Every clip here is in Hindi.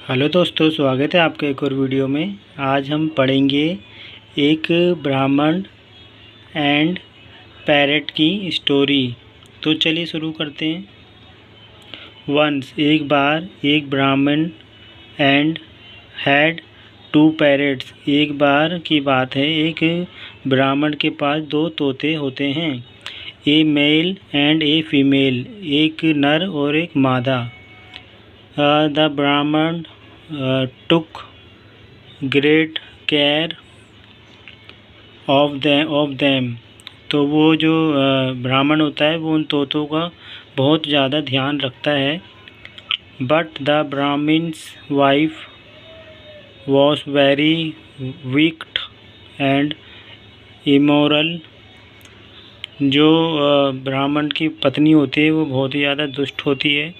हेलो दोस्तों, स्वागत है आपके एक और वीडियो में। आज हम पढ़ेंगे एक ब्राह्मण एंड पैरेट की स्टोरी। तो चलिए शुरू करते हैं। वंस एक बार एक ब्राह्मण एंड हैड टू पैरेट्स। एक बार की बात है, एक ब्राह्मण के पास दो तोते होते हैं, ए मेल एंड ए फीमेल, एक नर और एक मादा। द ब्राह्मण took great care of them। तो वो जो ब्राह्मण होता है वो उन तोतों का बहुत ज़्यादा ध्यान रखता है। But the Brahmin's wife was very wicked and immoral। जो ब्राह्मण की पत्नी होती है वो बहुत ही ज़्यादा दुष्ट होती है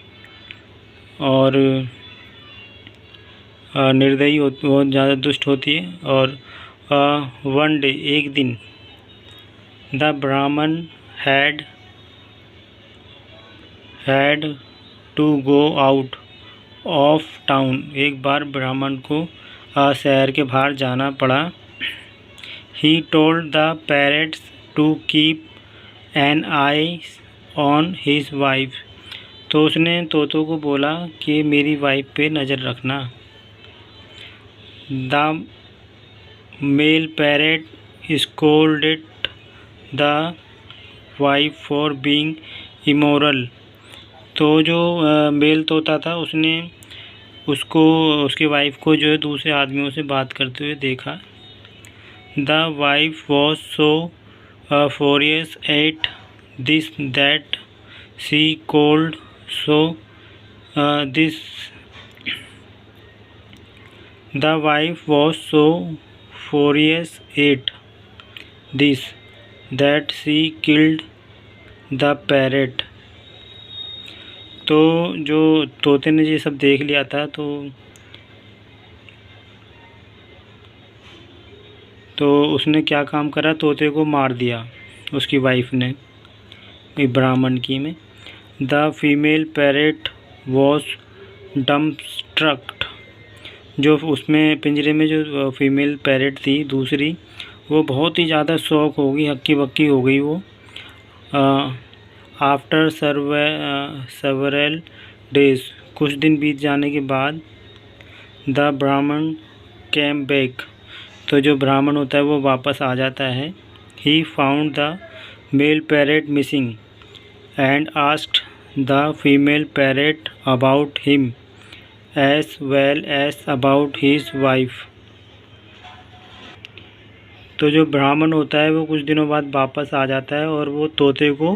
और निर्दयी बहुत ज़्यादा दुष्ट होती है। और वन डे एक दिन, the Brahmin had to go out of town. एक बार ब्राह्मण को शहर के बाहर जाना पड़ा। He told the parrots to keep an eye on his wife. तो उसने तोतों को बोला कि मेरी वाइफ पे नज़र रखना। The male parrot scolded the wife for being immoral। तो जो मेल तोता था उसने उसकी वाइफ को जो है दूसरे आदमियों से बात करते हुए देखा। The wife was so furious at this that she called The wife was so furious at this that she killed the parrot। तो जो तोते ने ये सब देख लिया था तो उसने क्या काम करा, तोते को मार दिया उसकी वाइफ ने, ब्राह्मण की में। The female parrot was dumbstruck. जो उसमें पिंजरे में जो फीमेल पैरेट थी दूसरी, वो बहुत ही ज़्यादा शौक हो गई, हक्की बक्की हो गई वो। आफ्टर सेवरल डेज, कुछ दिन बीत जाने के बाद, द ब्राह्मण कैम बैक। तो जो ब्राह्मण होता है वो वापस आ जाता है। He found the male parrot missing and asked the female parrot about him as well as about his wife। तो जो ब्राह्मण होता है वो कुछ दिनों बाद वापस आ जाता है और वो तोते को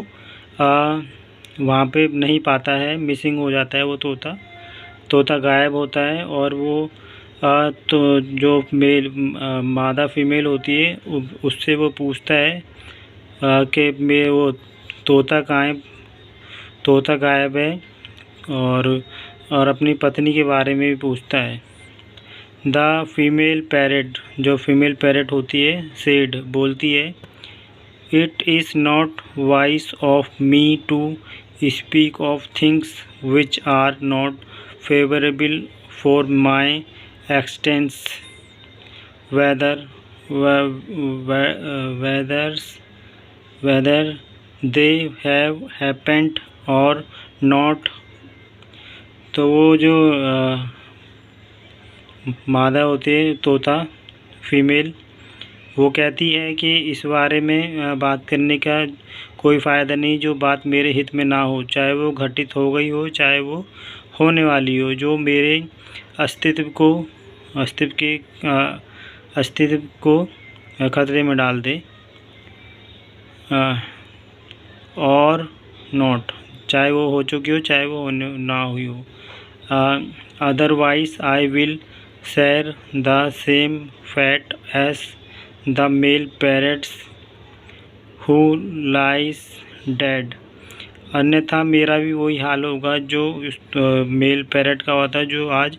वहाँ पे नहीं पाता है, मिसिंग हो जाता है वो तोता गायब होता है। और वो तो जो मादा फीमेल होती है उससे वो पूछता है कि वो तोता कहाँ है, तोता गायब है। और अपनी पत्नी के बारे में भी पूछता है। द फीमेल पैरेट, जो फीमेल पैरेट होती है, सेड बोलती है, it is not wise of me to speak of things which are not favourable for my existence whether they have happened और नॉट। तो वो जो मादा होती है तोता फीमेल, वो कहती है कि इस बारे में बात करने का कोई फ़ायदा नहीं जो बात मेरे हित में ना हो, चाहे वो घटित हो गई हो चाहे वो होने वाली हो, जो मेरे अस्तित्व को खतरे में डाल दे। और नॉट, चाहे वो हो चुकी हो चाहे वो होने ना हुई हो। Otherwise I will share the same fate as the male parrots who lies dead। अन्यथा मेरा भी वही हाल होगा जो मेल पैरेट का होता है जो आज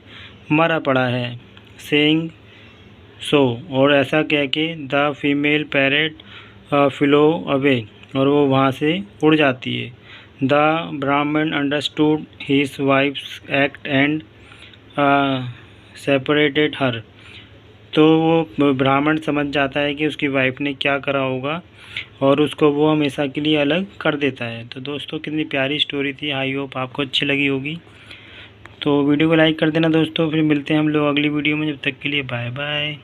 मरा पड़ा है। Saying so, और ऐसा कह के the female parrot flow away, और वो वहाँ से उड़ जाती है। The Brahman understood his wife's act and separated her. तो वो ब्राह्मण समझ जाता है कि उसकी वाइफ ने क्या करा होगा और उसको वो हमेशा के लिए अलग कर देता है। तो दोस्तों कितनी प्यारी स्टोरी थी, आई होप आपको अच्छी लगी होगी। तो वीडियो को लाइक कर देना दोस्तों, फिर मिलते हैं हम लोग अगली वीडियो में। जब तक के लिए बाय बाय।